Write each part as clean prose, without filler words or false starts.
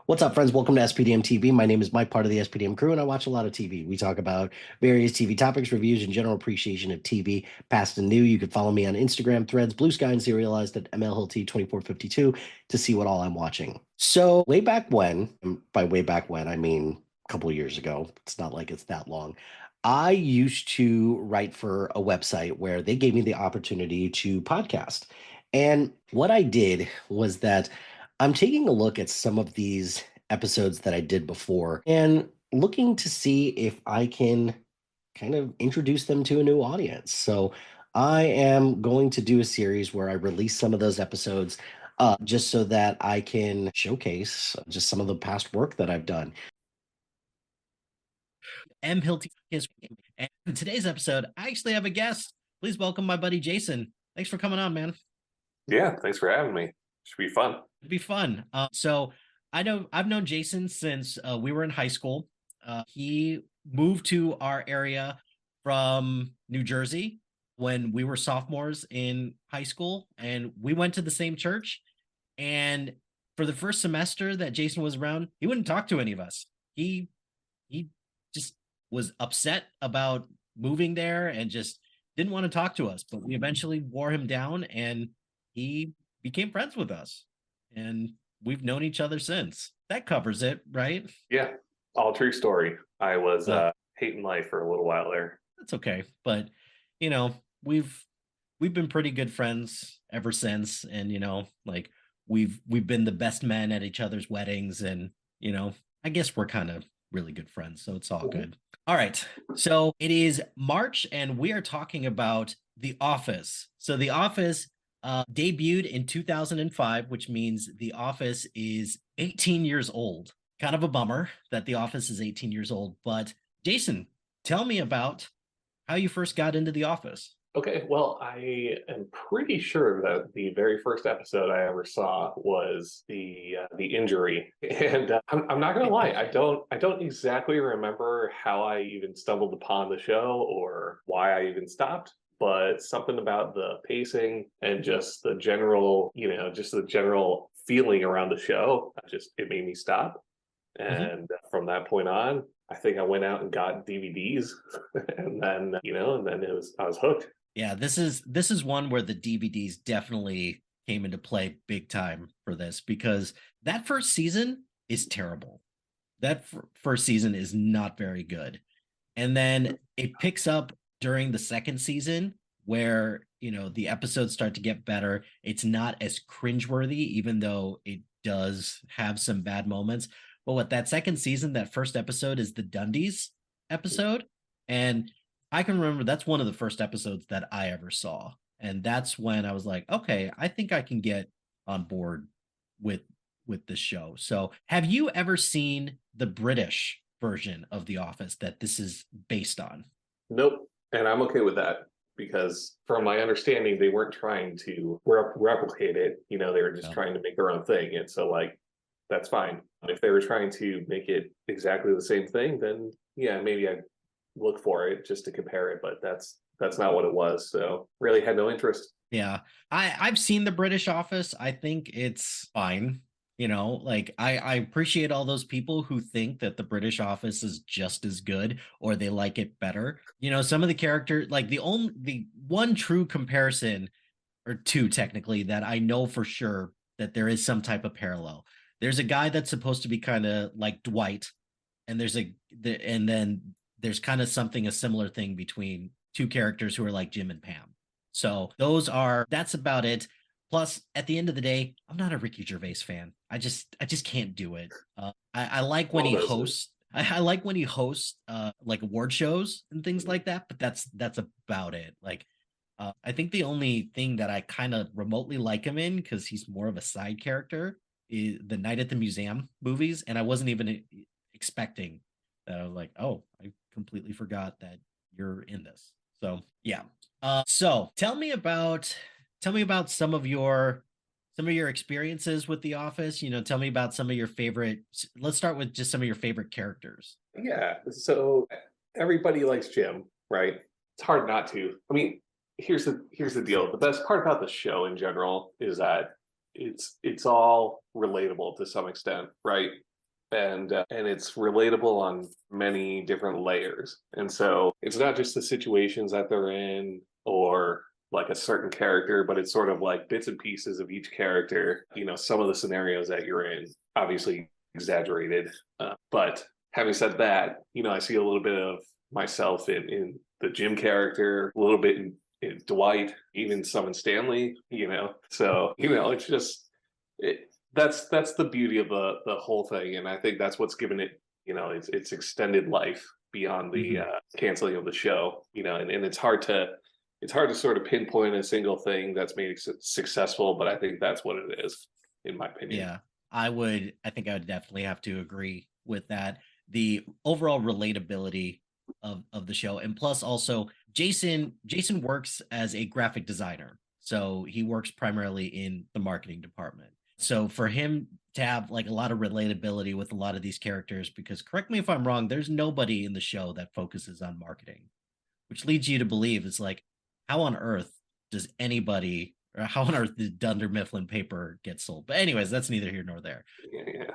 What's up, friends? Welcome to SPDM TV. My name is Mike, part of the SPDM crew, and I watch a lot of TV. We talk about various TV topics, reviews, and general appreciation of TV, past and new. You can follow me on Instagram, Threads, Blue Sky, and Serialized at MLHT2452 to see what all I'm watching. So, way back when, and by way back when, I mean a couple of years ago, it's not like it's that long. I used to write for a website where they gave me the opportunity to podcast. And what I did was that I'm taking a look at some of these episodes that I did before and looking to see if I can kind of introduce them to a new audience. So I am going to do a series where I release some of those episodes just so that I can showcase just some of the past work that I've done. M. Hilty is. And in today's episode, I actually have a guest. Please welcome my buddy Jason. Thanks for coming on, man. Yeah, thanks for having me. Should be fun. It'd be fun. So I know I've known Jason since we were in high school. He moved to our area from New Jersey when we were sophomores in high school, and we went to the same church. And for the first semester that Jason was around, he wouldn't talk to any of us. He just was upset about moving there and just didn't want to talk to us. But we eventually wore him down, and he became friends with us. And we've known each other since. That covers it, right? Yeah, all true story. I was Uh, hating life for a little while there. that's okay. But you know, we've been pretty good friends ever since. And like we've been the best men at each other's weddings, and I guess we're kind of really good friends, so it's all good. All right. So it is March, and we are talking about The Office. So The Office debuted in 2005, which means The Office is 18 years old. Kind of a bummer that The Office is 18 years old. But Jason, tell me about how you first got into The Office. Okay, well, I am pretty sure that the very first episode I ever saw was the injury, and I'm not gonna lie, I don't exactly remember how I even stumbled upon the show or why I even stopped. But something about the pacing and just the general, just the general feeling around the show, just it made me stop. Mhm. And from that point on, I think I went out and got DVDs, and then I was hooked. Yeah, this is one where the DVDs definitely came into play big time for this, because that first season is terrible. That first season is not very good. And then it picks up during the second season where, the episodes start to get better. It's not as cringeworthy, even though it does have some bad moments. But what that second season, that first episode is the Dundies episode. And I can remember that's one of the first episodes that I ever saw. And that's when I was like, okay, I think I can get on board with with this show. So, have you ever seen the British version of The Office that this is based on? Nope, and I'm okay with that because, from my understanding, they weren't trying to replicate it. They were just No. trying to make their own thing, and so like that's fine. If they were trying to make it exactly the same thing, then yeah, maybe I'd look for it just to compare it. But that's not what it was. So really had no interest. Yeah. I've seen the British Office. I think it's fine. Like I appreciate all those people who think that the British Office is just as good or they like it better. Some of the characters, like the one true comparison, or two technically, that I know for sure that there is some type of parallel. There's a guy that's supposed to be kind of like Dwight, and and then there's kind of something, a similar thing between two characters who are like Jim and Pam. So that's about it. Plus, at the end of the day, I'm not a Ricky Gervais fan. I just can't do it. I like when Well, he those hosts. I like when he hosts like award shows and things like that, but that's about it. Like I think the only thing that I kind of remotely like him in, because he's more of a side character, is the Night at the Museum movies, and I wasn't even expecting that. I was like, oh, I completely forgot that you're in this. So yeah. So tell me about some of your experiences with The Office. Tell me about some of your favorite. Let's start with just some of your favorite characters. Yeah. So everybody likes Jim, right? It's hard not to. I mean, here's the deal. The best part about the show in general is that it's all relatable to some extent, right? and it's relatable on many different layers. And so it's not just the situations that they're in or like a certain character, but it's sort of like bits and pieces of each character. You know, some of the scenarios that you're in, obviously exaggerated, but having said that, you know, I see a little bit of myself in the Jim character, a little bit in Dwight, even some in Stanley. You know, so you know, it's just that's the beauty of the whole thing, and I think that's what's given it, you know, its extended life beyond the canceling of the show. You know, and it's hard to sort of pinpoint a single thing that's made it successful, but I think that's what it is, in my opinion. Yeah, I think I would definitely have to agree with that. The overall relatability of the show, and plus also Jason works as a graphic designer, so he works primarily in the marketing department. So for him to have like a lot of relatability with a lot of these characters, because correct me if I'm wrong, there's nobody in the show that focuses on marketing, which leads you to believe it's like, how on earth does anybody, or how on earth did Dunder Mifflin paper get sold? But anyways, that's neither here nor there. Yeah.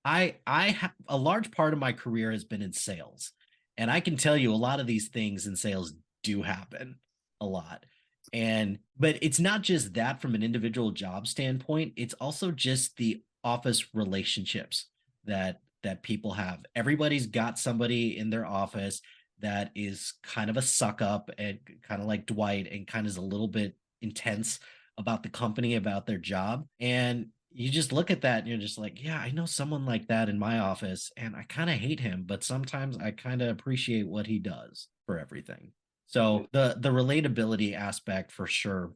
I have a large part of my career has been in sales, and I can tell you a lot of these things in sales do happen a lot. And but it's not just that from an individual job standpoint, it's also just the office relationships that people have. Everybody's got somebody in their office that is kind of a suck up and kind of like Dwight and kind of is a little bit intense about the company, about their job. And you just look at that and you're just like, yeah, I know someone like that in my office and I kind of hate him, but sometimes I kind of appreciate what he does for everything. So the relatability aspect for sure,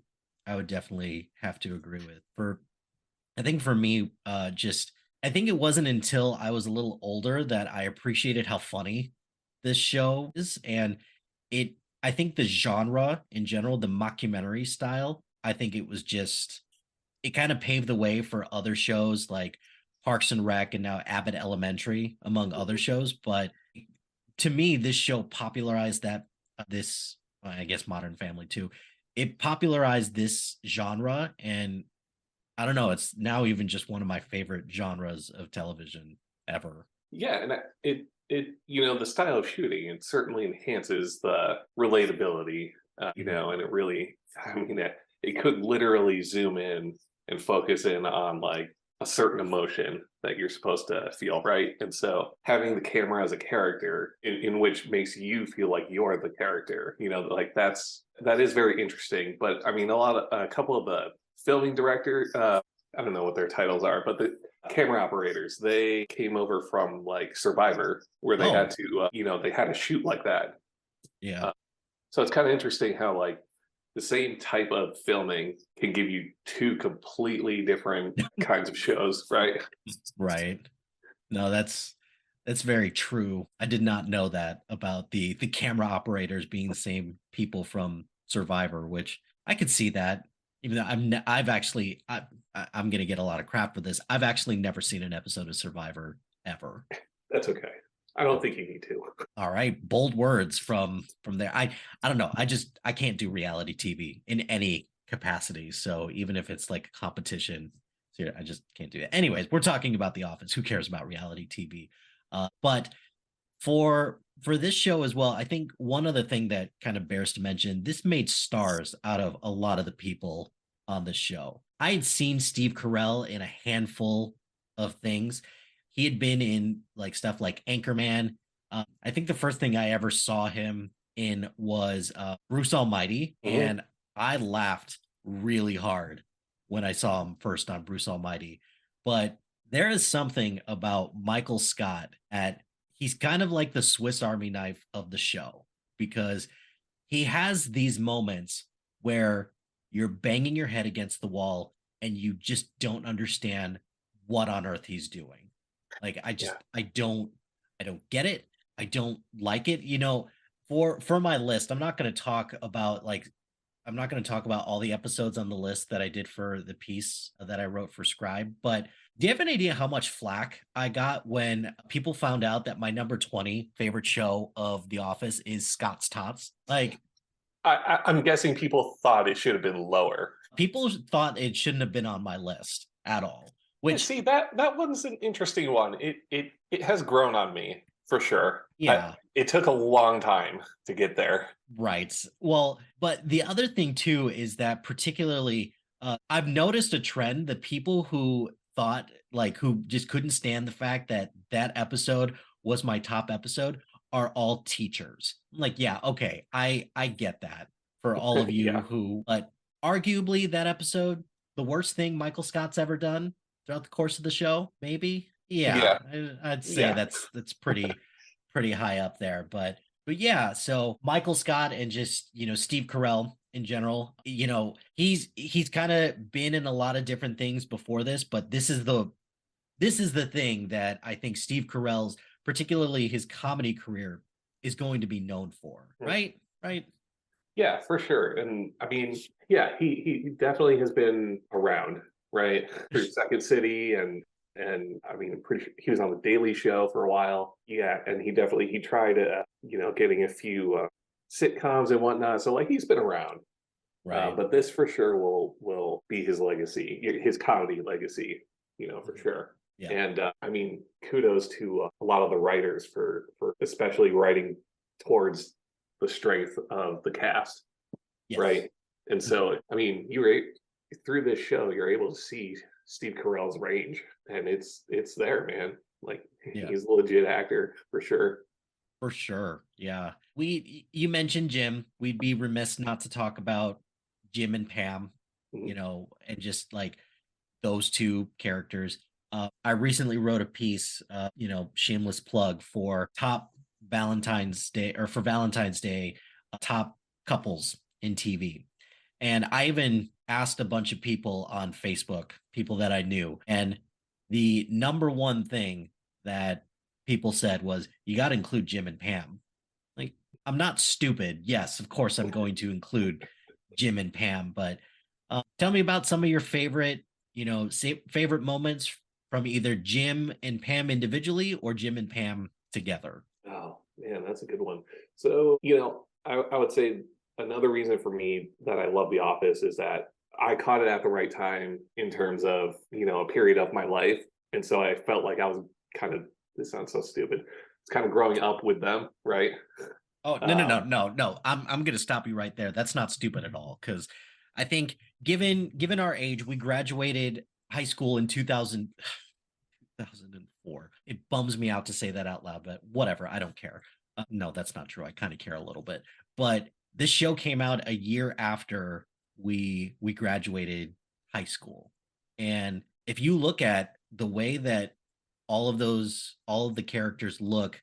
I would definitely have to agree with. I think for me, just I think it wasn't until I was a little older that I appreciated how funny this show is. And it I think the genre in general, the mockumentary style, I think it was just it kind of paved the way for other shows like Parks and Rec and now Abbott Elementary, among other shows. But to me, this show popularized that this I guess Modern Family too. It popularized this genre, and I don't know, it's now even just one of my favorite genres of television ever. Yeah, and it you know, the style of shooting, it certainly enhances the relatability, you know, and it really, I mean, it could literally zoom in and focus in on like a certain emotion that you're supposed to feel, right? And so having the camera as a character in which makes you feel like you're the character, you know, like that is very interesting. But I mean, a couple of the filming director, I don't know what their titles are, but the camera operators, they came over from like Survivor, where they had to, you know, they had to shoot like that. Yeah. So it's kind of interesting how like the same type of filming can give you two completely different kinds of shows, right? Right. No, that's very true. I did not know that about the camera operators being the same people from Survivor, which I could see that. Even though I've actually I'm gonna get a lot of crap for this. I've actually never seen an episode of Survivor ever. That's okay. I don't think you need to. All right, bold words from there. I don't know. I can't do reality TV in any capacity. So even if it's like a competition, so I just can't do it. Anyways, we're talking about The Office. Who cares about reality TV? But for this show as well, I think one other thing that kind of bears to mention, this made stars out of a lot of the people on the show. I had seen Steve Carell in a handful of things. He had been in like stuff like Anchorman. I think the first thing I ever saw him in was Bruce Almighty, and I laughed really hard when I saw him first on Bruce Almighty. But there is something about Michael Scott at he's kind of like the Swiss Army knife of the show, because he has these moments where you're banging your head against the wall and you just don't understand what on earth he's doing. Like I don't get it. I don't like it. You know, for my list, I'm not going to talk about all the episodes on the list that I did for the piece that I wrote for Scribe, but do you have an idea how much flack I got when people found out that my number 20 favorite show of The Office is Scott's Tots? Like, I'm guessing people thought it should have been lower. people thought it shouldn't have been on my list at all. which See, that one's an interesting one. It has grown on me for sure. yeah. It took a long time to get there. Right. Well, but the other thing too is that particularly I've noticed a trend that people who thought like who just couldn't stand the fact that that episode was my top episode are all teachers. Like, yeah, okay, I get that for all of you Yeah. who, but arguably that episode, the worst thing Michael Scott's ever done throughout the course of the show, maybe. Yeah, Yeah. I'd say Yeah. that's pretty high up there, but yeah, so Michael Scott and just, Steve Carell in general, he's kind of been in a lot of different things before this, but this is the thing that I think Steve Carell's, particularly his comedy career, is going to be known for, right? Right? Yeah, for sure. And I mean, yeah, he definitely has been around, right? Through Second City and I mean, I'm pretty sure he was on the Daily Show for a while. Yeah, and he tried getting a few sitcoms and whatnot. So like he's been around. Right. But this for sure will be his legacy, his comedy legacy, for sure. Yeah. And I mean, kudos to a lot of the writers for especially writing towards the strength of the cast, Yes. right? And so, I mean, through this show, you're able to see Steve Carell's range, and it's there, man. Like Yeah. he's a legit actor for sure. For sure. Yeah. You mentioned Jim. We'd be remiss not to talk about Jim and Pam, Mhm. and just like those two characters. I recently wrote a piece, shameless plug for top Valentine's Day or for Valentine's Day, top couples in TV. And I even asked a bunch of people on Facebook, people that I knew, and the number one thing that people said was, you got to include Jim and Pam. Like, I'm not stupid. Yes, of course, I'm going to include Jim and Pam, but tell me about some of your favorite, favorite moments from either Jim and Pam individually or Jim and Pam together. Oh man, that's a good one. So, I would say another reason for me that I love The Office is that I caught it at the right time in terms of, a period of my life. And so I felt like I was kind of, this sounds so stupid. It's kind of growing up with them, right? Oh, no. I'm gonna stop you right there. That's not stupid at all. Because I think given our age, we graduated high school in 2004. It bums me out to say that out loud, but whatever. I don't care. No, that's not true. I kind of care a little bit. But this show came out a year after we graduated high school. And if you look at the way that all of the characters look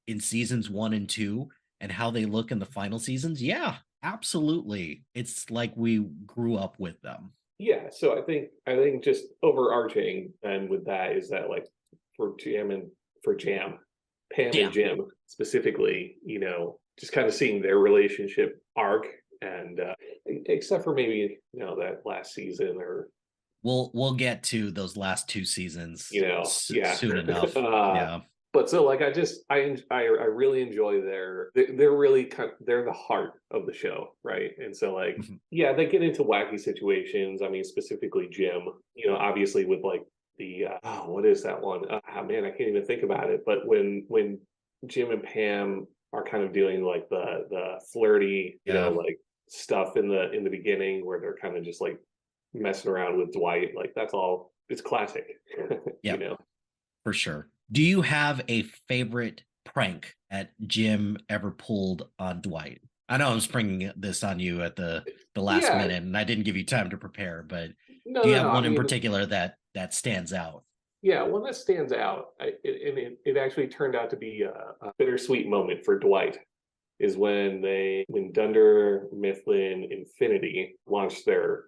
in seasons 1 and 2 and how they look in the final seasons, yeah, absolutely. It's like we grew up with them. Yeah. So I think just overarching and with that is that like for Jam, Pam Yeah. and Jim specifically, just kind of seeing their relationship arc and except for maybe, that last season or We'll get to those last 2 seasons yeah. soon enough. Yeah. But so like I really enjoy they're really they're the heart of the show, right? And so like Mhm. yeah, they get into wacky situations. I mean, specifically Jim, obviously with like the what is that one? Man, I can't even think about it. But when Jim and Pam are kind of doing like the flirty, Yeah. like stuff in the beginning where they're kind of just like messing around with Dwight, like that's all it's classic. Yeah. For sure. Do you have a favorite prank that Jim ever pulled on Dwight? I know I'm springing this on you at the last Yeah. minute, and I didn't give you time to prepare, but No, do you no, have no. one I in mean, particular that stands out? yeah, one that stands out, it actually turned out to be a bittersweet moment for Dwight. Is when Dunder Mifflin Infinity launched their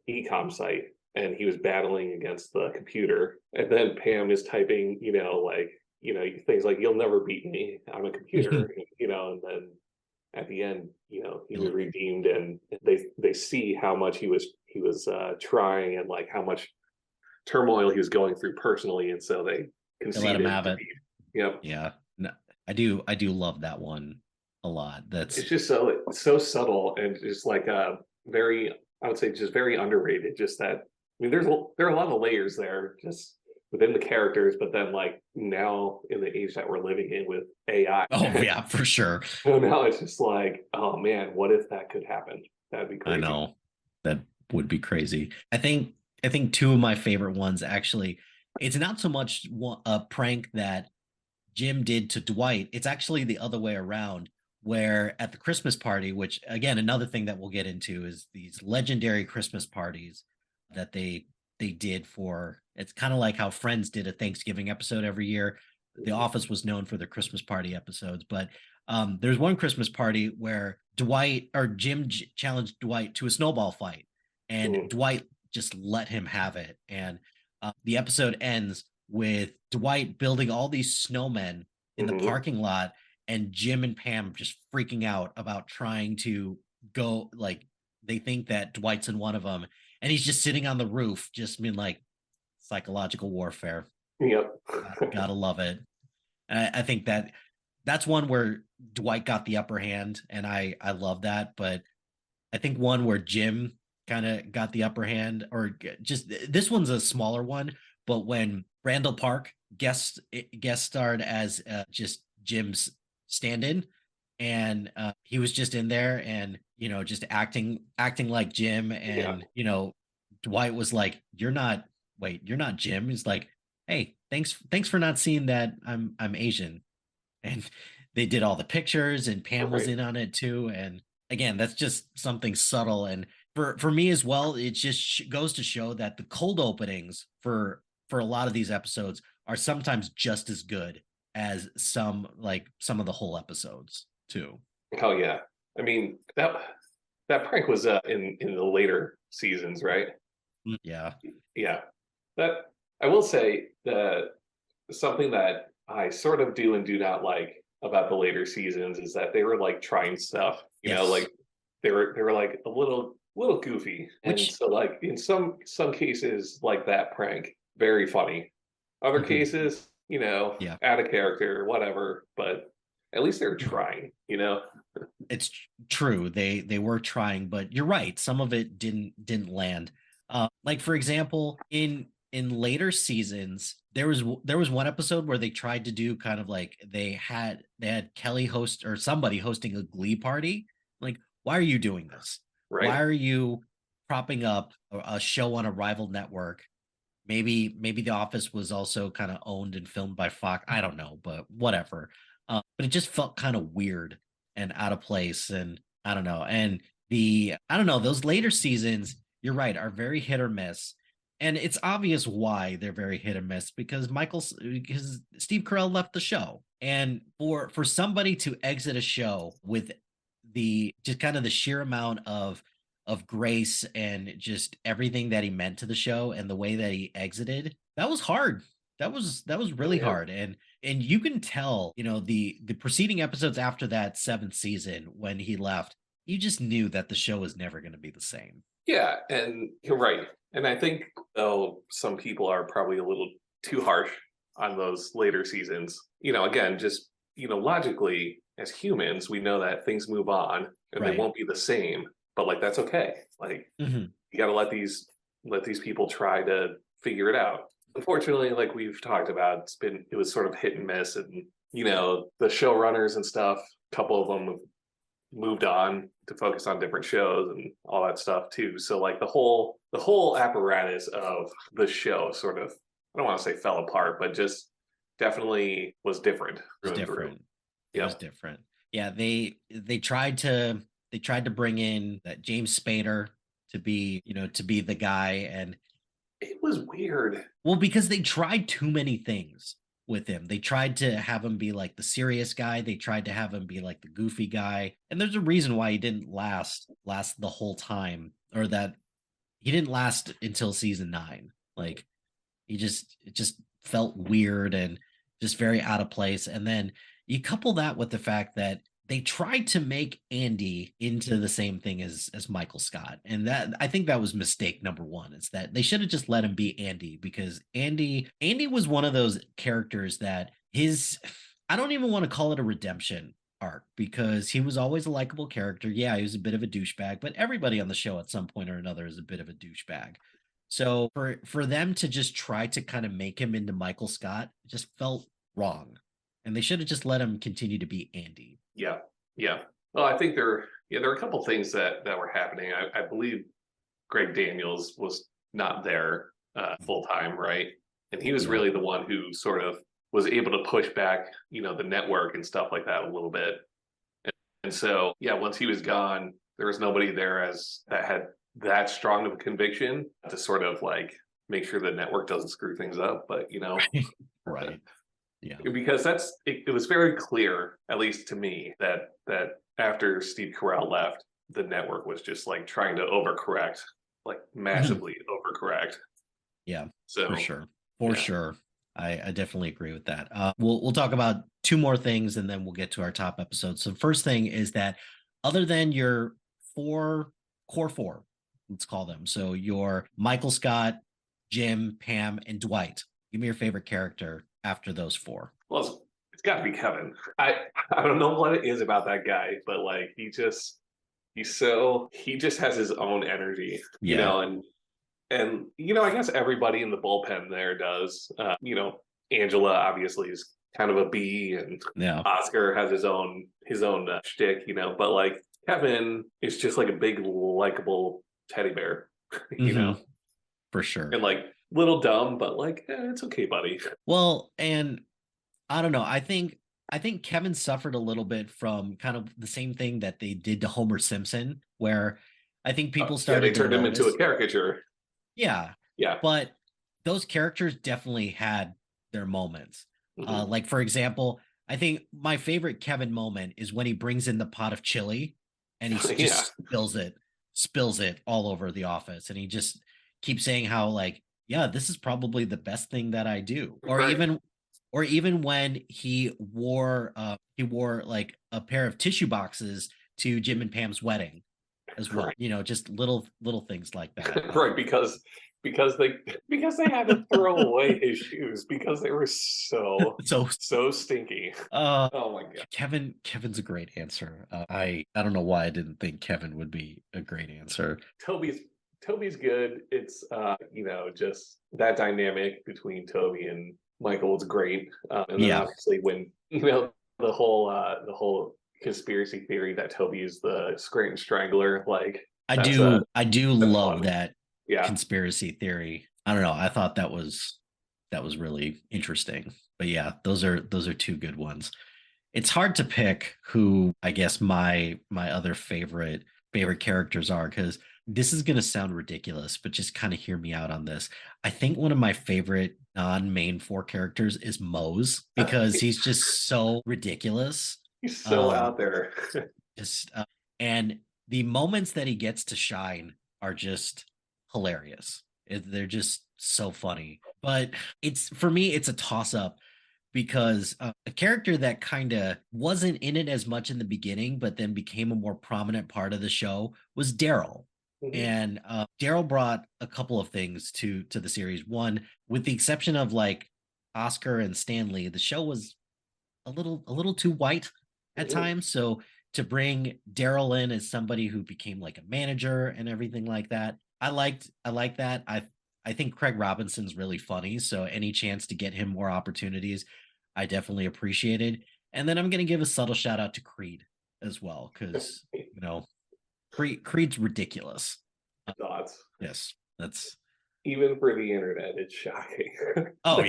e-com site, and he was battling against the computer, and then Pam is typing, things like "You'll never beat me. I'm a computer," and then at the end, he was redeemed, and they see how much he was trying and like how much turmoil he was going through personally, and so they They let conceded. him have it. Yep. Yeah. No, I do love that one a lot. It's That's just so subtle and just like I would say just very underrated. Just that mean, there are a lot of layers there just within the characters, but then like now in the age that we're living in with AI, Oh yeah, for sure. so now it's just like, oh man, what if that could happen? That'd be I crazy. know that would be crazy. I think two of my favorite ones actually. It's not so much a prank that Jim did to Dwight. It's actually the other way around, where at the Christmas party, which again, another thing that we'll get into is these legendary Christmas parties that they did for. It's kind of like how Friends did a Thanksgiving episode every year. The Office was known for their Christmas party episodes, but there's one Christmas party where Dwight or Jim challenged Dwight to a snowball fight, and Mm, Dwight just let him have it. And the episode ends with Dwight building all these snowmen in the mhm. parking lot, and Jim and Pam just freaking out about trying to go. Like they think that Dwight's in one of them, and he's just sitting on the roof, just being like psychological warfare. Yep. Gotta love it. I think that's one where Dwight got the upper hand, and I love that. But I think one where Jim kind of got the upper hand, or just this one's a smaller one. But when Randall Park guest starred as just Jim's stand-in, and he was just in there, and just acting like Jim, Yeah. and Dwight was like, "You're not. Wait, you're not Jim." He's like, "Hey, thanks for not seeing that I'm Asian." And they did all the pictures, and Pam was Right. in on it too. And again, that's just something subtle. And for me as well, it just goes to show that the cold openings for a lot of these episodes are sometimes just as good as some of the whole episodes too. Oh yeah. I mean that prank was in the later seasons, right? Yeah. Yeah. That I will say that something that I sort of do and do not like about the later seasons is that they were like trying stuff, Yes. like they were like a little goofy. And Which so like in some cases like that prank, very funny. Other mhm, cases, yeah. out of character, whatever, but at least they're trying. It's true. They were trying, but you're right. Some of it didn't land. Like for example, in later seasons, there was one episode where they tried to do kind of like they had Kelly host or somebody hosting a glee party. Like, why are you doing this? Why Right? are you propping up a show on a rival network? Maybe The Office was also kind of owned and filmed by Fox. I don't know, but whatever. But it just felt kind of weird and out of place, and I don't know. And I don't know, those later seasons, you're right, are very hit or miss. And it's obvious why they're very hit or miss because Steve Carell left the show. And for somebody to exit a show with the just kind of the sheer amount of grace and just everything that he meant to the show and the way that he exited, that was hard. That was Oh really yeah. hard. And you can tell, the preceding episodes after that seventh season when he left, you just knew that the show was never going to be the same. Yeah, and you're right. And I think though some people are probably a little too harsh on those later seasons. Again, just logically as humans, we know that things move on and they Right. won't be the same, but like that's okay. Like Hmm. you got to let these people try to figure it out. Unfortunately, like we've talked about, it was sort of hit and miss, and the showrunners and stuff. A couple of them have moved on to focus on different shows and all that stuff too. So like the whole apparatus of the show sort of, I don't want to say fell apart, but just definitely was different It was through and through. different. It was Yeah, different. Yeah, they tried to bring in that James Spader to be the guy. And it was weird. well, because they tried too many things with him. They tried to have him be like the serious guy. They tried to have him be like the goofy guy. And there's a reason why he didn't last the whole time, or that he didn't last until season 9. Like it just felt weird and just very out of place. And then you couple that with the fact that they tried to make Andy into the same thing as Michael Scott. And that, I think that was mistake number one, is that they should have just let him be Andy, because Andy was one of those characters that I don't even want to call it a redemption arc, because he was always a likable character. Yeah, he was a bit of a douchebag, but everybody on the show at some point or another is a bit of a douchebag. So for them to just try to kind of make him into Michael Scott just felt wrong. And they should have just let him continue to be Andy. Yeah. Yeah. Well, I think there are a couple things that were happening. I believe Greg Daniels was not there full time, right? And he was Yeah. really the one who sort of was able to push back, the network and stuff like that a little bit. And so, yeah, once he was gone, there was nobody there that had that strong of a conviction to sort of like make sure the network doesn't screw things up. But Right. Yeah. because it was very clear, at least to me, that after Steve Carell left, the network was just like trying to overcorrect, like massively overcorrect. Yeah, So for sure. For sure. I definitely agree with that. We'll talk about two more things and then we'll get to our top episodes. So first thing is that other than your core four, let's call them. So your Michael Scott, Jim, Pam, and Dwight. Give me your favorite character after those four. Well, it's got to be Kevin. I don't know what it is about that guy, but like he just has his own energy, and I guess everybody in the bullpen there does. Angela obviously is kind of a B, and Oscar has his own shtick, but like Kevin is just like a big likable teddy bear, for sure, and like little dumb, but like it's okay, buddy. Well, and I don't know. I think Kevin suffered a little bit from kind of the same thing that they did to Homer Simpson, where I think people started they turned him into a caricature. Yeah. Yeah. But those characters definitely had their moments. Like, for example, I think my favorite Kevin moment is when he brings in the pot of chili and he just spills it all over the office. And he just keeps saying how, like, yeah, this is probably the best thing that I do. Or even when he wore like a pair of tissue boxes to Jim and Pam's wedding as well. Just little things like that. Right, because they had to throw away his shoes because they were so stinky. Oh my god. Kevin's a great answer. I don't know why I didn't think Kevin would be a great answer. Toby's good. It's just that dynamic between Toby and Michael is great. And then obviously when the whole conspiracy theory that Toby is the Scranton Strangler, like I do love fun. that conspiracy theory. I don't know. I thought that was really interesting. But yeah, those are two good ones. It's hard to pick who I guess my other favorite characters are, because this is going to sound ridiculous, but just kind of hear me out on this. I think one of my favorite non-main four characters is Mose, because he's just so ridiculous. He's so out there. And the moments that he gets to shine are just hilarious. They're just so funny. But for me, it's a toss-up, because a character that kind of wasn't in it as much in the beginning, but then became a more prominent part of the show was Daryl. And Daryl brought a couple of things to the series. One, with the exception of like Oscar and Stanley, the show was a little too white at times. So to bring Daryl in as somebody who became like a manager and everything like that, I like that. I think Craig Robinson's really funny. So any chance to get him more opportunities, I definitely appreciated. And then I'm going to give a subtle shout out to Creed as well, because Creed's ridiculous. Thoughts? Yes, that's even for the internet, it's shocking. Oh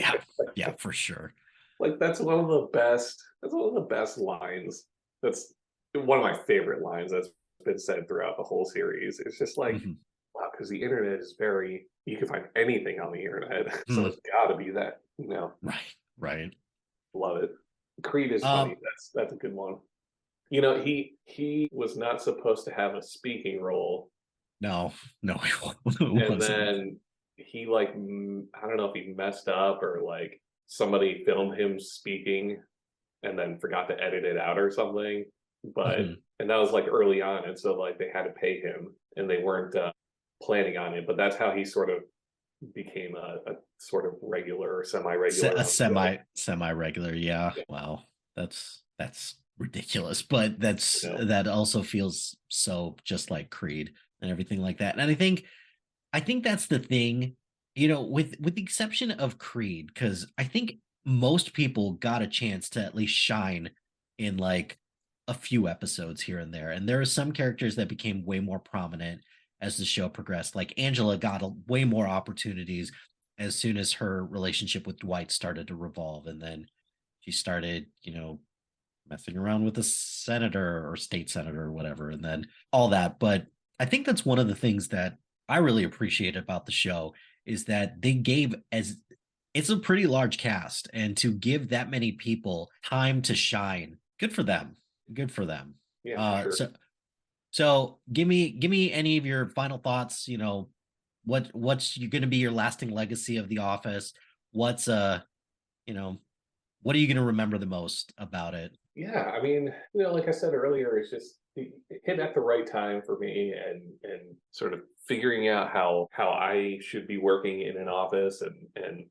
yeah, for sure. Like that's one of the best lines. That's one of my favorite lines that's been said throughout the whole series. It's just like, wow, because the internet is you can find anything on the internet, so it's got to be that, Right. Love it. Creed is funny. That's a good one. He was not supposed to have a speaking role. No, he wasn't. And then he I don't know if he messed up or like somebody filmed him speaking and then forgot to edit it out or something. But and that was like early on, and so like they had to pay him, and they weren't planning on it. But that's how he sort of became a sort of regular or semi-regular. Semi-regular, yeah. Wow, that's ridiculous, but that also feels so just like Creed and everything like that. And I think I think that's the thing, you know, with the exception of Creed, because I think most people got a chance to at least shine in like a few episodes here and there. And there are some characters that became way more prominent as the show progressed. Like Angela got way more opportunities as soon as her relationship with Dwight started to revolve. And then she started, you know, messing around with a senator or state senator or whatever, and then all that. But I think that's one of the things that I really appreciate about the show is that they gave as it's a pretty large cast, and to give that many people time to shine, good for them. Good for them. Yeah, for Uh, sure. so so give me any of your final thoughts. You know, what's you going to be your lasting legacy of The Office? What's you know, what are you going to remember the most about it? Yeah, I mean, like I said earlier, it's just it hit at the right time for me, and sort of figuring out how I should be working in an office, and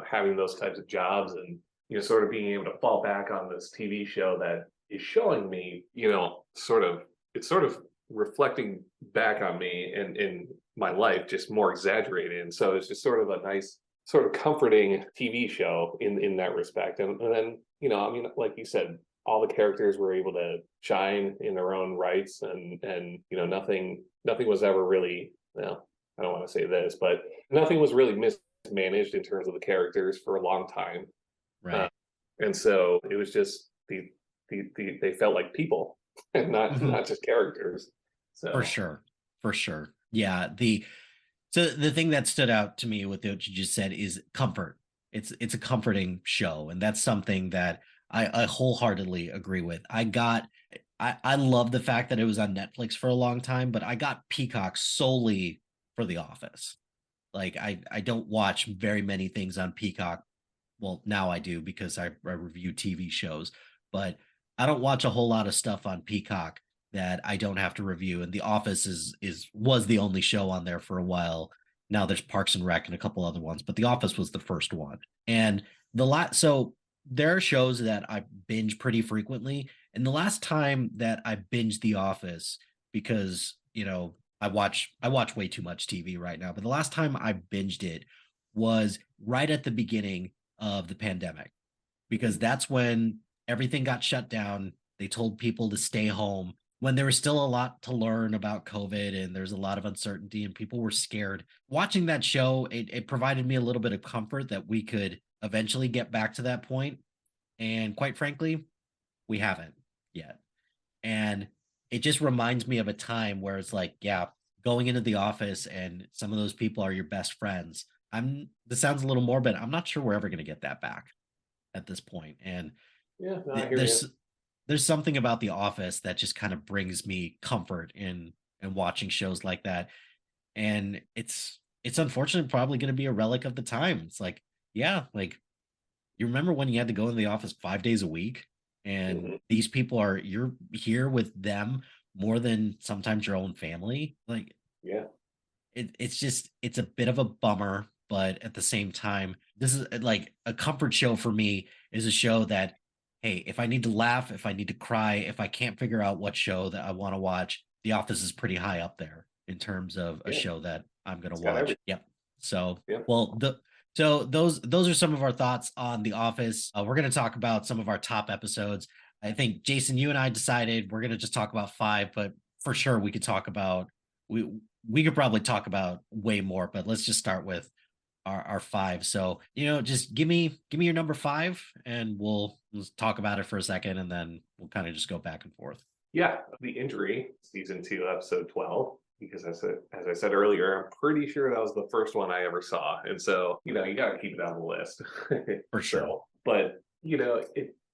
having those types of jobs, and sort of being able to fall back on this TV show that is showing me, it's sort of reflecting back on me and in my life, just more exaggerated. And so it's just sort of a nice, sort of comforting TV show in that respect. And then, I mean, like you said, all the characters were able to shine in their own rights, and nothing was ever really, well, I don't want to say this, but nothing was really mismanaged in terms of the characters for a long time. uh, Right. and so it was just they felt like people and not just characters. For So sure. For sure. Yeah. The thing that stood out to me with what you just said is comfort. It's a comforting show. And that's something that I wholeheartedly agree with. I love the fact that it was on Netflix for a long time, but I got Peacock solely for The Office. Like I don't watch very many things on Peacock. Well, now I do because I review TV shows, but I don't watch a whole lot of stuff on Peacock that I don't have to review. And The Office is was the only show on there for a while. Now there's Parks and Rec and a couple other ones, but The Office was the first one. And so there are shows that I binge pretty frequently. And the last time that I binged The Office, because I watch way too much TV right now, but the last time I binged it was right at the beginning of the pandemic, because that's when everything got shut down. They told people to stay home when there was still a lot to learn about COVID and there's a lot of uncertainty and people were scared. Watching that show, it provided me a little bit of comfort that we could eventually get back to that point. And quite frankly, we haven't yet. And it just reminds me of a time where it's like, yeah, going into the office and some of those people are your best friends. This sounds a little morbid. I'm not sure we're ever going to get that back at this point. And yeah, no, I th- hear you. there's something about The Office that just kind of brings me comfort in watching shows like that. And it's unfortunately probably going to be a relic of the time. It's like, yeah, like you remember when you had to go in the office 5 days a week, and Mhm. these people you're here with them more than sometimes your own family. Like Yeah, it's a bit of a bummer, but at the same time, this is like a comfort show for me is a show that, hey, if I need to laugh, if I need to cry, if I can't figure out what show that I want to watch, The Office is pretty high up there in terms of a yeah, show that I'm going to it's got watch. everything. Yep. So, Yeah, well, those are some of our thoughts on The Office. We're going to talk about some of our top episodes. I think Jason, you and I decided we're going to just talk about five, but for sure we could talk about we we could probably talk about way more, but let's just start with our five. So, just give me your number five and we'll talk about it for a second and then we'll kind of just go back and forth. yeah. The Injury, season 2, episode 12. Because as I said earlier, I'm pretty sure that was the first one I ever saw, and so you got to keep it on the list. For sure. So, but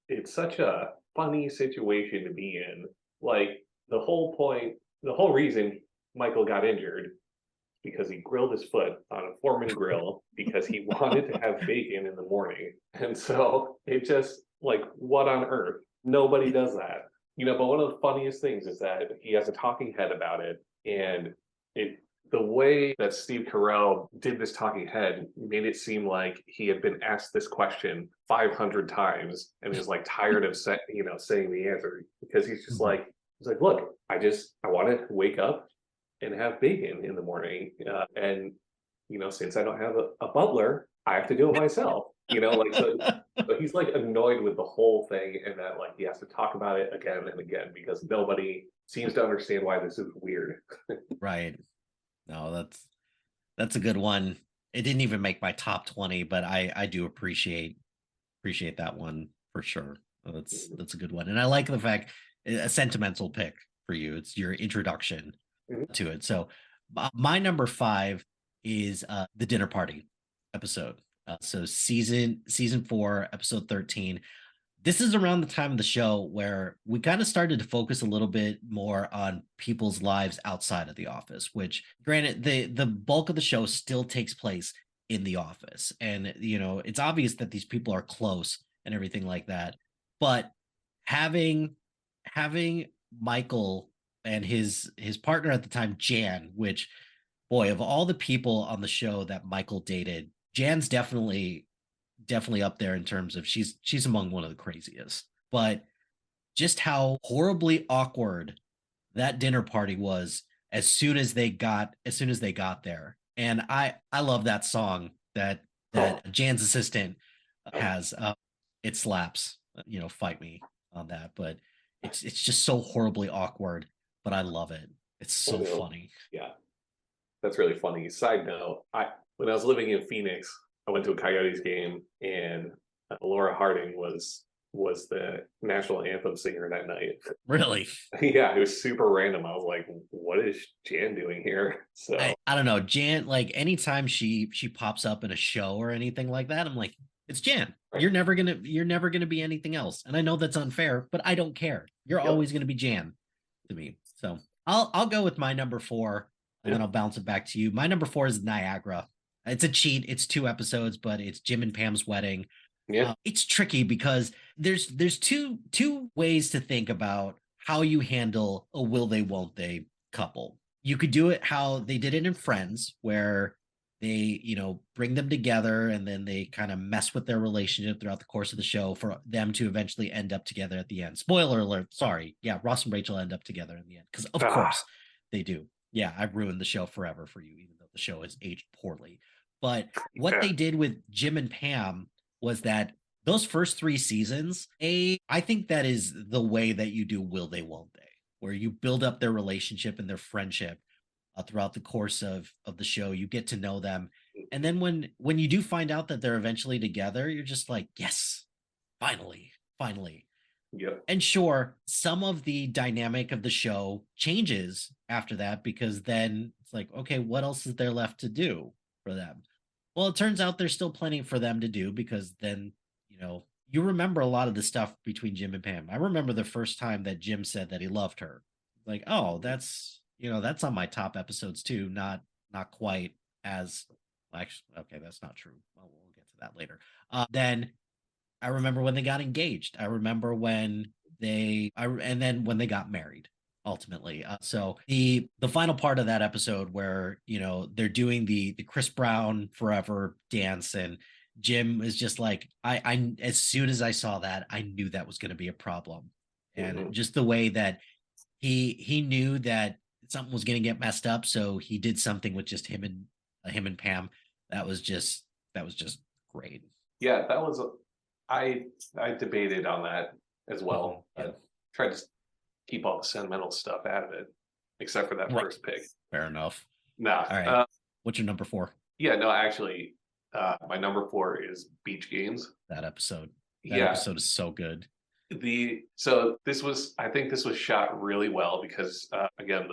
it's such a funny situation to be in. Like the whole point, the whole reason Michael got injured because he grilled his foot on a Foreman grill because he wanted to have bacon in the morning. And so it just like, what on earth? Nobody does that. But one of the funniest things is that he has a talking head about it. And it the way that Steve Carell did this talking head made it seem like he had been asked this question 500 times and is like tired of saying the answer, because he's just Mhm. like, look, I want to wake up and have bacon in the morning. And, since I don't have a butler, I have to do it myself. So he's like annoyed with the whole thing, and that like he has to talk about it again and again because nobody seems to understand why this is weird. Right. No, that's a good one. It didn't even make my top 20, but I do appreciate that one for sure. That's a good one. And I like the fact a sentimental pick for you. It's your introduction to it. So my number 5 is the dinner party episode. So season 4, episode 13. This is around the time of the show where we kind of started to focus a little bit more on people's lives outside of the office, which granted the bulk of the show still takes place in the office. And it's obvious that these people are close and everything like that. But having Michael and his partner at the time, Jan, which boy, of all the people on the show that Michael dated, Jan's definitely up there in terms of she's among one of the craziest. But just how horribly awkward that dinner party was as soon as they got there. And I love that song that Jan's assistant has. It slaps. Fight me on that, but it's just so horribly awkward, but I love it. It's so funny. Yeah, that's really funny. Side note, when I was living in Phoenix, I went to a Coyotes game, and Laura Harding was the national anthem singer that night. Really? Yeah, it was super random. I was like, what is Jan doing here? So I don't know. Jan, like anytime she pops up in a show or anything like that, I'm like, it's Jan. Right. You're never gonna be anything else. And I know that's unfair, but I don't care. You're always gonna be Jan to me. So I'll go with my number 4, and then I'll bounce it back to you. My number 4 is Niagara. It's a cheat. It's 2 episodes, but it's Jim and Pam's wedding. Yeah, it's tricky because there's two ways to think about how you handle a will they won't they couple. You could do it how they did it in Friends, where they bring them together and then they kind of mess with their relationship throughout the course of the show for them to eventually end up together at the end. Spoiler alert! Sorry, yeah, Ross and Rachel end up together in the end because of course they do. Yeah, I've ruined the show forever for you, even though the show has aged poorly. But what they did with Jim and Pam was that those first 3 seasons, I think that is the way that you do will they, won't they, where you build up their relationship and their friendship throughout the course of the show. You get to know them. And then when you do find out that they're eventually together, you're just like, yes, finally. Yep. And sure, some of the dynamic of the show changes after that, because then it's like, okay, what else is there left to do for them? Well, it turns out there's still plenty for them to do, because then, you remember a lot of the stuff between Jim and Pam. I remember the first time that Jim said that he loved her. Like, oh, that's on my top episodes too. Not quite as, actually, okay, that's not true. Well, we'll get to that later. Then I remember when they got engaged. I remember when and then when they got married ultimately. So the final part of that episode where, they're doing the Chris Brown Forever dance, and Jim is just like, I as soon as I saw that, I knew that was going to be a problem. And just the way that he knew that something was going to get messed up. So he did something with just him and Pam. That was just great. Yeah, that was, I debated on that as well. Yeah. Tried to keep all the sentimental stuff out of it, except for that first pick. Fair enough. Nah. All right. What's your number 4? Yeah, no, actually, my number 4 is Beach Games. That episode. That episode is so good. I think this was shot really well because again,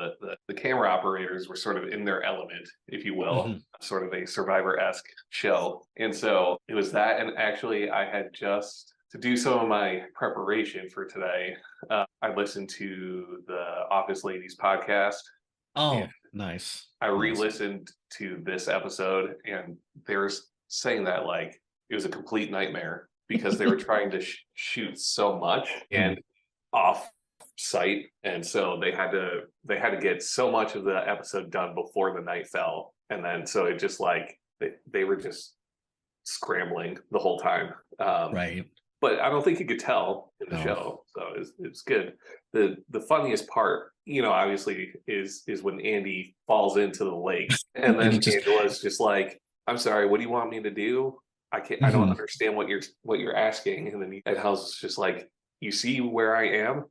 the camera operators were sort of in their element, if you will, sort of a Survivor-esque show. And so it was that, and actually I had just, to do some of my preparation for today, I listened to the Office Ladies podcast. Oh, nice. I re-listened to this episode, and they're saying that like it was a complete nightmare because they were trying to shoot so much and off site, and so they had to get so much of the episode done before the night fell, and then so it just like they were just scrambling the whole time. Right. But I don't think you could tell in the No. show. So it's good. The funniest part, obviously is when Andy falls into the lake, and And he then just Angela's just like, "I'm sorry, what do you want me to do? I can't. I don't understand what you're asking." And House is just like, "You see where I am?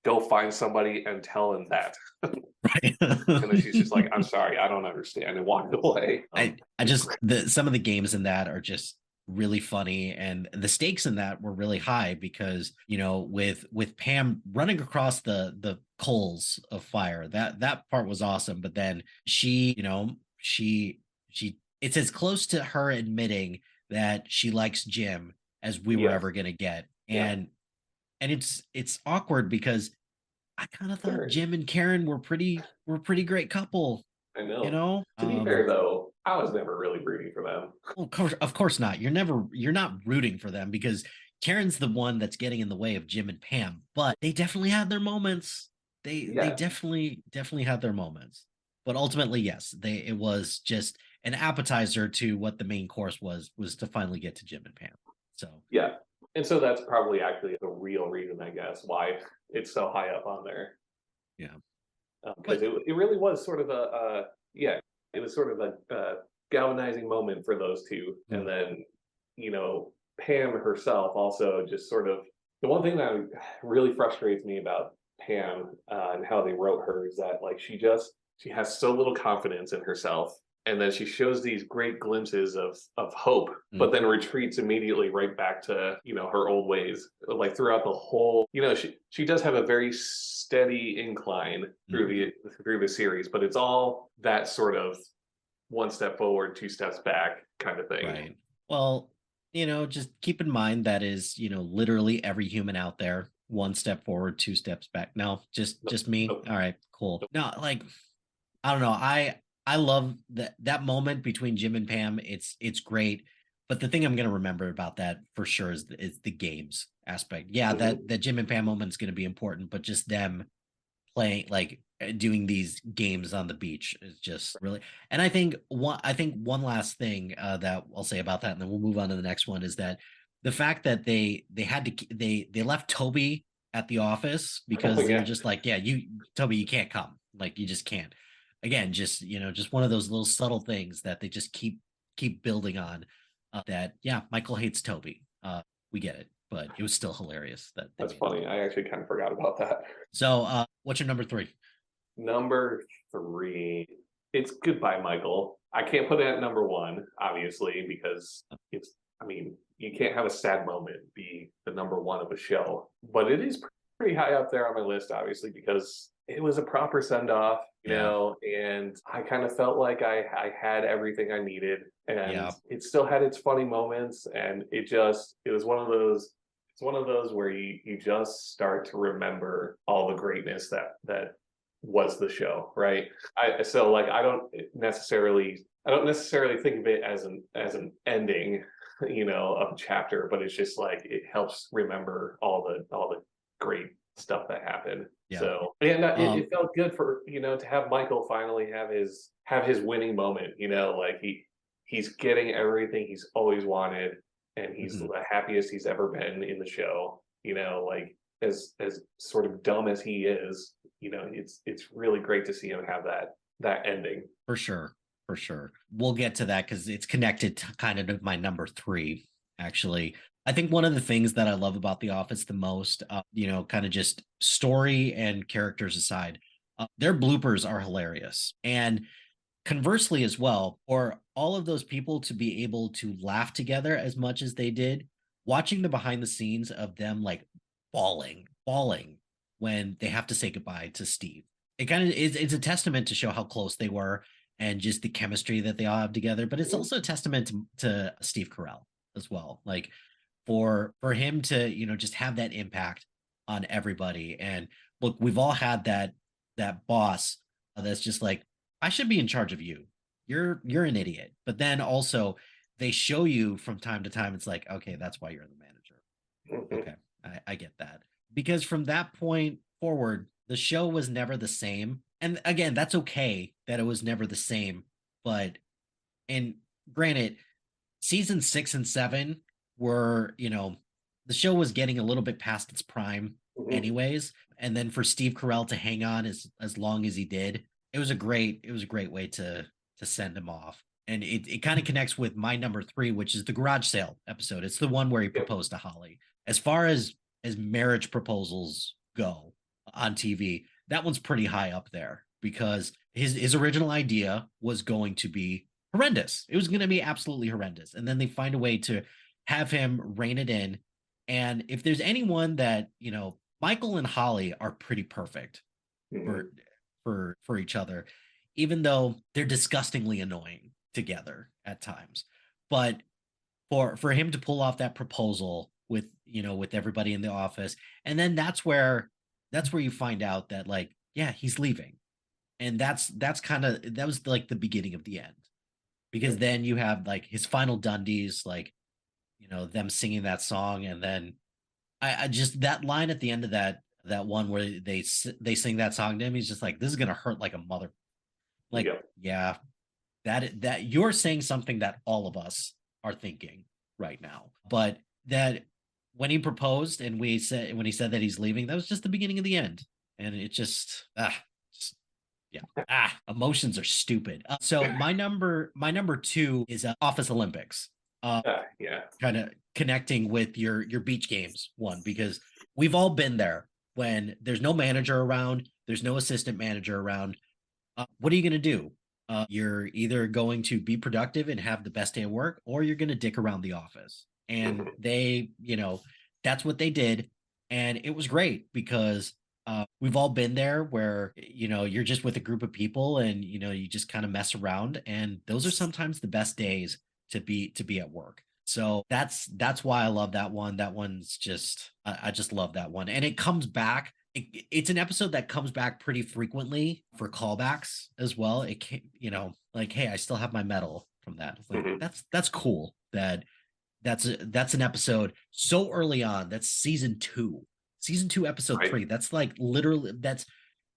Go find somebody and tell him that." right. And then she's just like, "I'm sorry, I don't understand," and walked away. I just some of the games in that are just really funny, and the stakes in that were really high because with Pam running across the coals of fire, that part was awesome. But then she it's as close to her admitting that she likes Jim as we were Yes. ever gonna get, Yeah. and it's awkward because I kind of thought Sure. Jim and Karen were a pretty great couple, I you know. know. To be fair, though, I was never really rooting for them. Well, of course not. You're not rooting for them because Karen's the one that's getting in the way of Jim and Pam, but they definitely had their moments. They Yeah. definitely had their moments. But ultimately, yes, it was just an appetizer to what the main course was to finally get to Jim and Pam. So Yeah. And so that's probably actually the real reason, I guess, why it's so high up on there. yeah. Because it really was sort of it was sort of a galvanizing moment for those two. And then, Pam herself also just sort of, the one thing that really frustrates me about Pam and how they wrote her is that like she has so little confidence in herself. And then she shows these great glimpses of hope, but then retreats immediately right back to her old ways. Like throughout the whole, she does have a very steady incline through the series, but it's all that sort of one step forward, two steps back kind of thing. Right. Well, just keep in mind that is, literally every human out there, one step forward, two steps back. No, just me. Nope. All right, cool. No, like I don't know. I love that moment between Jim and Pam. It's great. But the thing I'm gonna remember about that for sure is the games aspect. Yeah, that Jim and Pam moment is gonna be important, but just them playing like doing these games on the beach is just really. And I think one last thing that I'll say about that, and then we'll move on to the next one, is that the fact that they had to they left Toby at the office because they're just like, yeah, Toby, you can't come, like you just can't. Again, just one of those little subtle things that they just keep building on. That yeah, Michael hates Toby. We get it, but it was still hilarious that That's funny. I actually kind of forgot about that. So, what's your number 3? Number 3, it's Goodbye, Michael. I can't put it at number 1, obviously, because you can't have a sad moment be the number 1 of a show. But it is pretty high up there on my list, obviously, because it was a proper send-off, and I kind of felt like I had everything I needed, and it still had its funny moments, and it was one of those. It's one of those where you just start to remember all the greatness that was the show, right? I don't necessarily think of it as an ending, of a chapter, but it's just like it helps remember all the great stuff that happened. Yeah. So and it felt good for to have Michael finally have his winning moment. Like he's getting everything he's always wanted, and he's the happiest he's ever been in the show. Like as sort of dumb as he is, it's really great to see him have that ending. For sure. We'll get to that because it's connected to kind of my number 3, actually. I think one of the things that I love about The Office the most, kind of just story and characters aside, their bloopers are hilarious. And conversely as well, for all of those people to be able to laugh together as much as they did, watching the behind the scenes of them like bawling when they have to say goodbye to Steve. It kind of is, it's a testament to show how close they were and just the chemistry that they all have together. But it's also a testament to Steve Carell as well. Like for him to, just have that impact on everybody. And look, we've all had that boss that's just like, I should be in charge of you. You're an idiot. But then also they show you from time to time, it's like, okay, that's why you're the manager. Okay. I get that. Because from that point forward, the show was never the same. And again, that's okay that it was never the same. But, and granted, season 6 and 7 were, the show was getting a little bit past its prime anyways. And then for Steve Carell to hang on as long as he did, it was a great way to send him off. And it kind of connects with my number 3, which is the garage sale episode. It's the one where he proposed to Holly. As far as marriage proposals go on TV, that one's pretty high up there because his original idea was going to be horrendous. It was going to be absolutely horrendous. And then they find a way to have him rein it in. And if there's anyone that, Michael and Holly are pretty perfect for each other, even though they're disgustingly annoying together at times. But for him to pull off that proposal with everybody in the office, and then that's where you find out that, like, yeah, he's leaving. And that was like the beginning of the end. Because then you have like his final Dundies, like, them singing that song, and then I just, that line at the end of that one where they sing that song to him, he's just like, this is gonna hurt like a mother. Like, yeah, that you're saying something that all of us are thinking right now. But that when he proposed and when he said that he's leaving, that was just the beginning of the end, and it just emotions are stupid. So my number 2 is Office Olympics. Kind of connecting with your beach games one, because we've all been there when there's no manager around, there's no assistant manager around. What are you going to do? You're either going to be productive and have the best day of work, or you're going to dick around the office. And they, that's what they did. And it was great because we've all been there where, you're just with a group of people and, you just kind of mess around. And those are sometimes the best days to be at work. So that's why I love that one. That one's just, I just love that one. And it comes back. It's an episode that comes back pretty frequently for callbacks as well. It can, like, hey, I still have my medal from that. It's like, that's cool. That's an episode so early on. That's season 2, episode 3. That's like literally,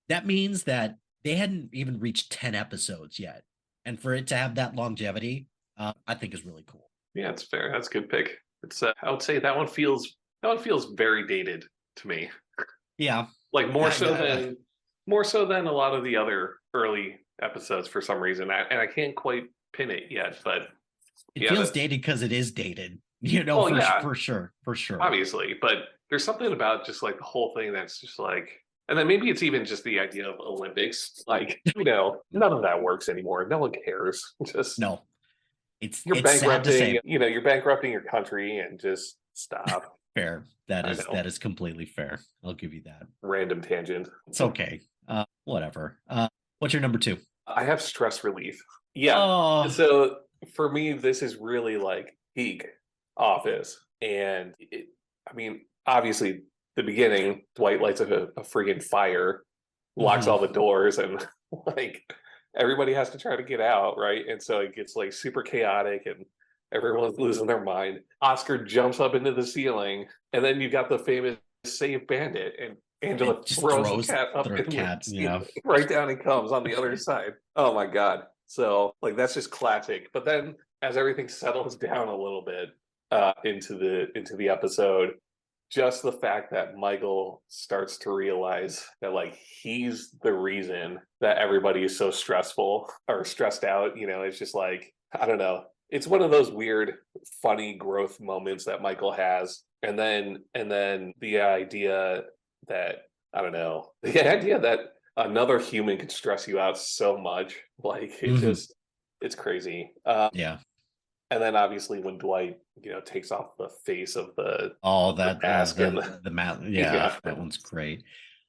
that means that they hadn't even reached 10 episodes yet. And for it to have that longevity, I think is really cool. Yeah, it's fair. That's a good pick. It's I would say that one feels very dated to me. Yeah, like more so than a lot of the other early episodes for some reason. And I can't quite pin it yet, but it feels dated because it is dated. For sure. Obviously, but there's something about just like the whole thing that's just like, and then maybe it's even just the idea of Olympics. Like, none of that works anymore. No one cares. Just no. You're bankrupting, you're bankrupting your country, and just stop. Fair. That is completely fair. I'll give you that. Random tangent. It's okay. Whatever. What's your number 2? I have stress relief. Yeah. Oh. So for me, this is really like peak Office. And obviously the beginning, Dwight lights a friggin' fire, locks all the doors, and like everybody has to try to get out, right? And so it gets like super chaotic and everyone's losing their mind. Oscar jumps up into the ceiling, and then you got the famous save Bandit, and Angela throws the cat up in the ceiling. Right down he comes on the other side. Oh my God. So like that's just classic. But then as everything settles down a little bit into the episode, just the fact that Michael starts to realize that like he's the reason that everybody is so stressed out, it's just like, I don't know. It's one of those weird, funny growth moments that Michael has. And then the idea that, I don't know, the idea that another human can stress you out so much, like it's crazy. Yeah. And then obviously when Dwight, takes off the face of the mask and the mask. Yeah, that one's great.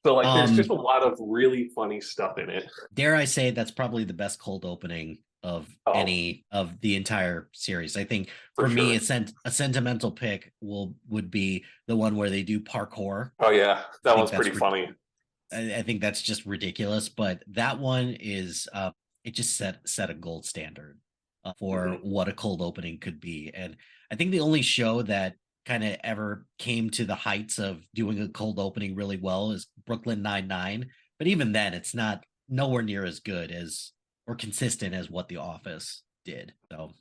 So like there's just a lot of really funny stuff in it. Dare I say that's probably the best cold opening of any of the entire series. I think for me, a sentimental pick would be the one where they do parkour. Oh yeah, that one's pretty funny. I think that's just ridiculous, but that one is it just set a gold standard for what a cold opening could be. And I think the only show that kind of ever came to the heights of doing a cold opening really well is Brooklyn Nine-Nine. But even then, it's not nowhere near as good as or consistent as what The Office did. So,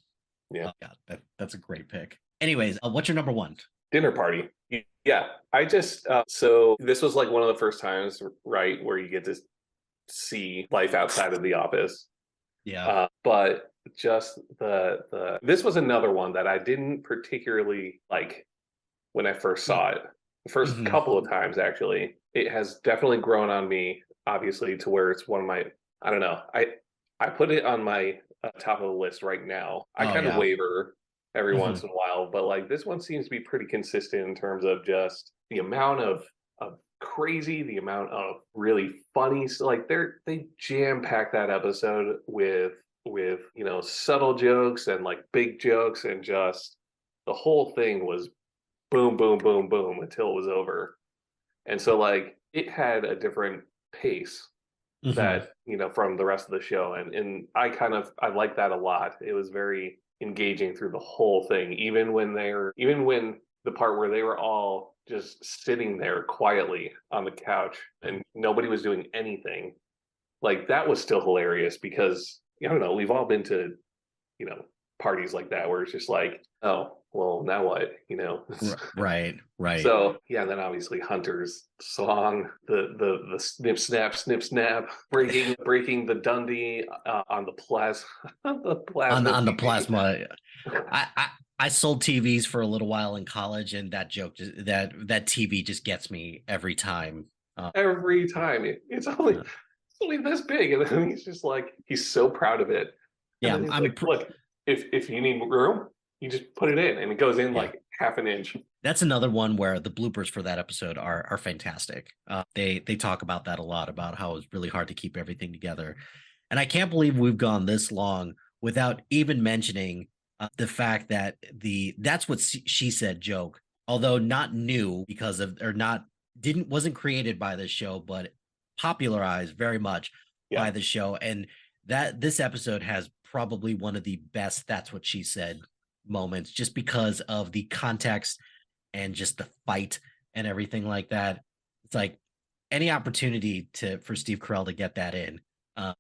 yeah, that's a great pick. Anyways, what's your number 1? Dinner Party. Yeah, I just so this was like one of the first times, right, where you get to see life outside of the office. Yeah. But just the this was another one that I didn't particularly like when I first saw it. The first Mhm. couple of times, actually, it has definitely grown on me. Obviously, to where it's one of my, I don't know. I put it on my top of the list right now. I Oh kind of yeah. waver every once Mhm. in a while, but like this one seems to be pretty consistent in terms of just the amount of crazy, the amount of really funny. So like they jam pack that episode with subtle jokes and like big jokes, and just the whole thing was boom, boom, boom, boom until it was over. And so like it had a different pace Mhm. that, from the rest of the show. And I like that a lot. It was very engaging through the whole thing, even when the part where they were all just sitting there quietly on the couch and nobody was doing anything. Like that was still hilarious because I don't know, we've all been to, you know, parties like that where it's just like, oh, well, now what? Right. Right. So yeah, then obviously Hunter's song, the snip snap, breaking the Dundee on the plasma the On plasma the TV. plasma. I sold TVs for a little while in college, and that joke that TV just gets me every time. Every time it's Uh, only this big, and then he's just like he's so proud of it, and yeah, then he's like, look, if you need room, you just put it in, and it goes in yeah. like half an inch. That's another one where the bloopers for that episode are fantastic. They talk about that a lot, about how it's really hard to keep everything together, and I can't believe we've gone this long without even mentioning the fact that that's what she said joke, although not new because of or not didn't wasn't created by this show, but popularized very much Yeah, by the show, and that this episode has probably one of the best "that's what she said" moments, just because of the context and just the fight and everything like that. It's like any opportunity for Steve Carell to get that in,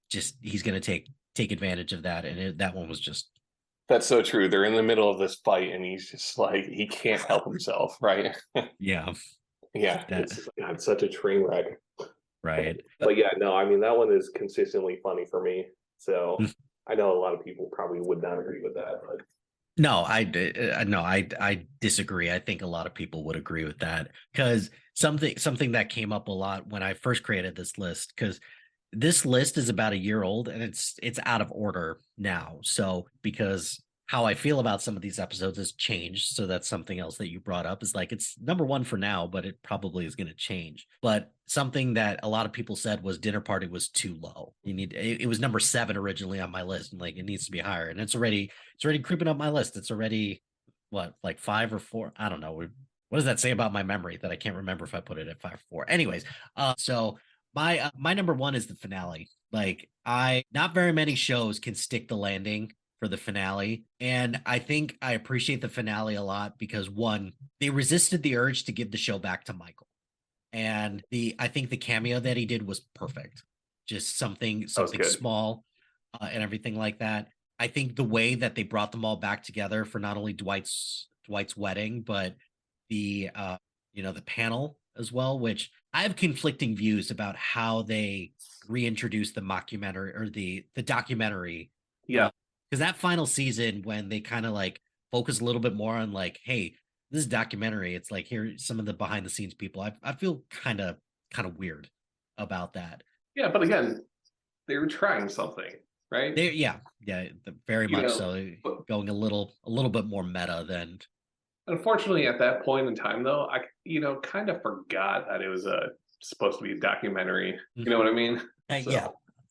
just he's going to take advantage of that. And that one was just that's so true. They're in the middle of this fight, and he's just like he can't help himself, right? yeah, Yeah, that it's such a train wreck. right. But yeah, no, I mean that one is consistently funny for me. So I know a lot of people probably would not agree with that, but No, I disagree. I think a lot of people would agree with that, because something that came up a lot when I first created this list, because this list is about a year old and it's out of order now. So because how I feel about some of these episodes has changed. So that's something else that you brought up, is like it's number one for now, but it probably is going to change. But something that a lot of people said was Dinner Party was too low. It was number 7 originally on my list, and like it needs to be higher. And it's already creeping up my list. It's already what, like 5 or 4? I don't know. What does that say about my memory that I can't remember if I put it at 5 or 4? Anyways, so my number 1 is the finale. Like, I not very many shows can stick the landing for the finale, and I think I appreciate the finale a lot because, one, they resisted the urge to give the show back to Michael, and the I think the cameo that he did was perfect. Just something that was something good. small, and everything like that. I think the way that they brought them all back together for not only Dwight's wedding, but the the panel as well, which I have conflicting views about how they reintroduced the mockumentary or the documentary. Yeah, Because that final season, when they kind of like focus a little bit more on like, hey, this is a documentary. It's like, here some of the behind the scenes people. I feel kind of weird about that. yeah, but again, they were trying something, right? Yeah, very You much know, so. but Going a little bit more meta than. unfortunately, at that point in time, though, I kind of forgot that it was supposed to be a documentary. You know what I mean? Yeah,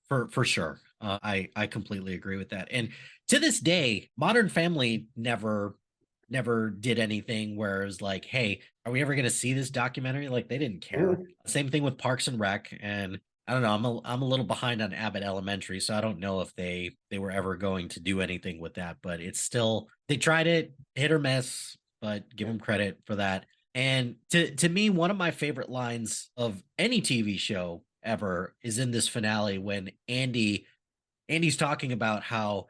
So for sure. I completely agree with that. And to this day, Modern Family never did anything where it was like, hey, are we ever going to see this documentary? Like, they didn't care. mm, Same thing with Parks and Rec. And I don't know, I'm a little behind on Abbott Elementary, so I don't know if they were ever going to do anything with that, but it's still, they tried it, hit or miss, but give them credit for that. And to me, one of my favorite lines of any TV show ever is in this finale, when Andy's talking about how,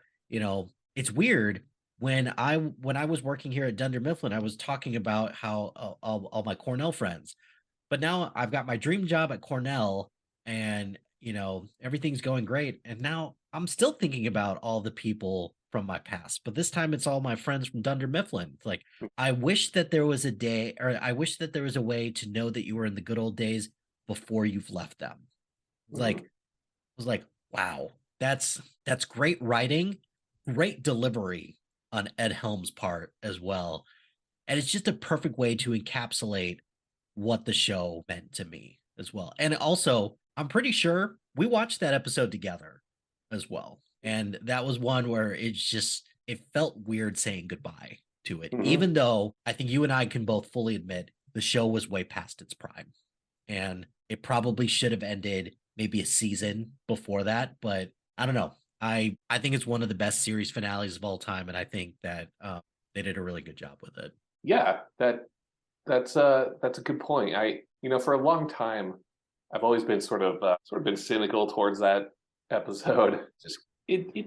it's weird when I was working here at Dunder Mifflin, I was talking about how all my Cornell friends, but now I've got my dream job at Cornell, and everything's going great. And now I'm still thinking about all the people from my past, but this time it's all my friends from Dunder Mifflin. It's like, I wish that there was a day, or I wish that there was a way to know that you were in the good old days before you've left them. It's like, I was like, wow, that's great writing, great delivery on Ed Helms' part as well. And it's just a perfect way to encapsulate what the show meant to me as well. And also, I'm pretty sure we watched that episode together as well. And that was one where it felt weird saying goodbye to it, even though I think you and I can both fully admit the show was way past its prime. And it probably should have ended maybe a season before that. But I don't know. I think it's one of the best series finales of all time. And I think that they did a really good job with it. Yeah, that's a good point. For a long time, I've always been sort of been cynical towards that episode. Just it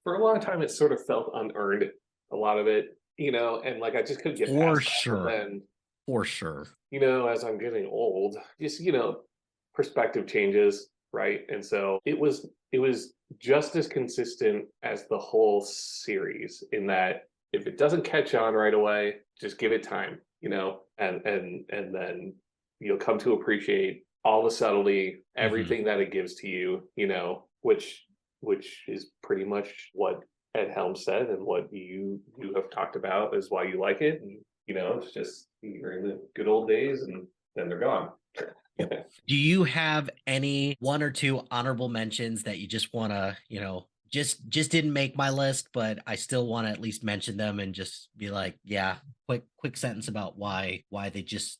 for a long time, it sort of felt unearned. A lot of it, and like I just couldn't get For past sure. that. And for sure. As I'm getting old, just perspective changes, right? And so it was just as consistent as the whole series in that if it doesn't catch on right away, just give it time, and then you'll come to appreciate all the subtlety, everything that it gives to you, which is pretty much what Ed Helms said and what you have talked about is why you like it. And it's just you're in the good old days and then they're gone. Do you have any one or two honorable mentions that you just want to, just didn't make my list, but I still want to at least mention them and just be like, yeah, quick sentence about why they just,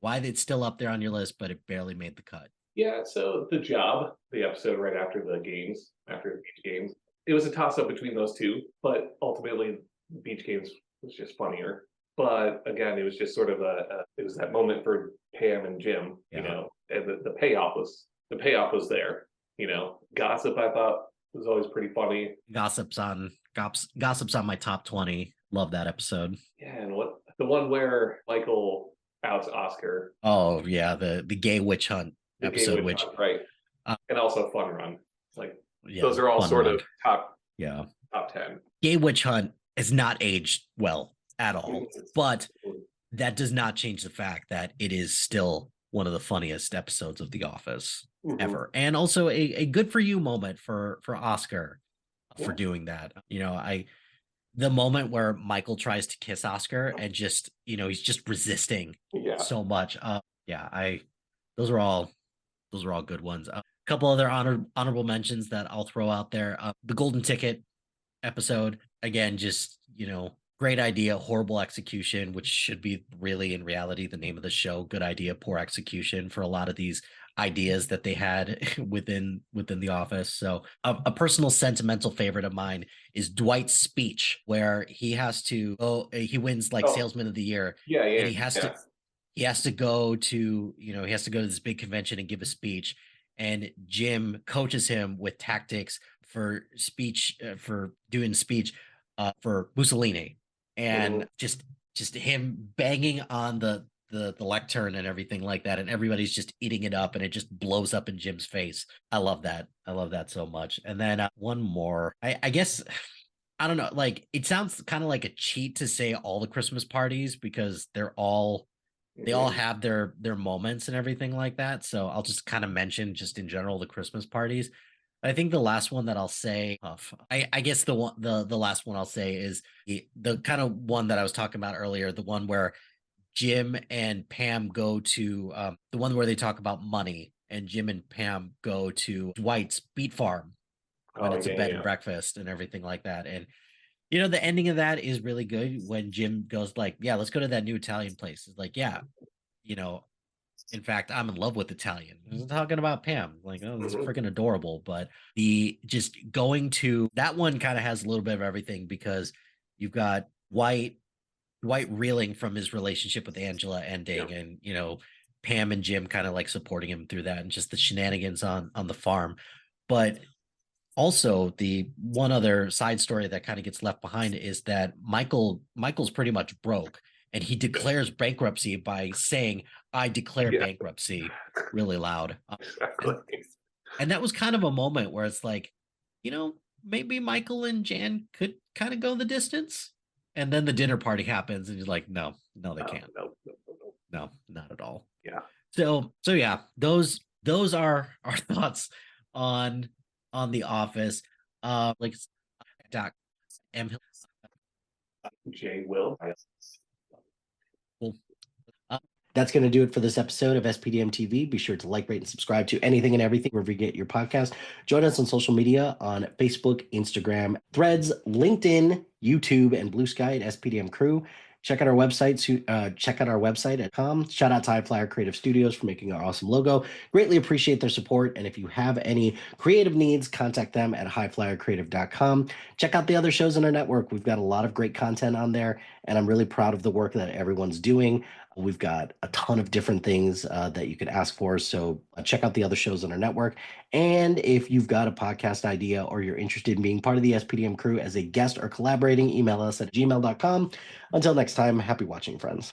why it's still up there on your list, but it barely made the cut. Yeah, so The Job, the episode right after the Beach Games, it was a toss-up between those two, but ultimately Beach Games was just funnier. But again, it was just sort of it was that moment for Pam and Jim, and the payoff was there. Gossip I thought was always pretty funny. Gossip's on my top 20. Love that episode. Yeah, and the one where Michael outs Oscar. Oh yeah, the gay witch hunt episode, right, and also Fun Run. Like those are all sort of top 10. Gay witch hunt has not aged well at all, but that does not change the fact that it is still one of the funniest episodes of The Office ever, and also a good for you moment for Oscar for doing that. The moment where Michael tries to kiss Oscar and just he's just resisting so much. Those are all good ones. A couple other honorable mentions that I'll throw out there. The Golden Ticket episode, again, just great idea, horrible execution, which should be really in reality the name of the show. Good idea, poor execution for a lot of these ideas that they had within The Office. So a personal sentimental favorite of mine is Dwight's speech, where he has to he wins Salesman of the Year. And he has to go to this big convention and give a speech, and Jim coaches him with tactics for doing speech for Mussolini, and just him banging on the lectern and everything like that, and everybody's just eating it up, and it just blows up in Jim's face. I love that so much. And then one more, I guess, I don't know, like it sounds kind of like a cheat to say all the Christmas parties because they all have their moments and everything like that. So I'll just kind of mention just in general the Christmas parties. I think the last one that I'll say, I guess the last one I'll say is the kind of one that I was talking about earlier, the one where Jim and Pam go to the one where they talk about money, and Jim and Pam go to Dwight's beet farm when it's a bed and breakfast and everything like that. And the ending of that is really good when Jim goes like, yeah, let's go to that new Italian place. It's like, yeah, in fact, I'm in love with Italian. I was talking about Pam, like, oh, this is freaking adorable. But the just going to that one kind of has a little bit of everything because you've got Dwight reeling from his relationship with Angela ending, and Pam and Jim kind of like supporting him through that, and just the shenanigans on the farm. But Also, the one other side story that kind of gets left behind is that Michael's pretty much broke, and he declares bankruptcy by saying, "I declare bankruptcy," really loud. Exactly. And that was kind of a moment where it's like, maybe Michael and Jan could kind of go the distance. And then the dinner party happens, and you're like, no, they can't. No, not at all. Yeah. So yeah, those are our thoughts on The Office. Like Doc M. Jay will. Cool. That's going to do it for this episode of SPDM TV. Be sure to like, rate, and subscribe to anything and everything wherever you get your podcast. Join us on social media on Facebook, Instagram, Threads, LinkedIn, YouTube, and Blue Sky at SPDM Crew. Check out our website. Check out our website at com. Shout out to High Flyer Creative Studios for making our awesome logo. Greatly appreciate their support. And if you have any creative needs, contact them at highflyercreative.com. Check out the other shows on our network. We've got a lot of great content on there, and I'm really proud of the work that everyone's doing. We've got a ton of different things that you could ask for. So check out the other shows on our network. And if you've got a podcast idea or you're interested in being part of the SPDM crew as a guest or collaborating, email us at gmail.com. Until next time, happy watching, friends.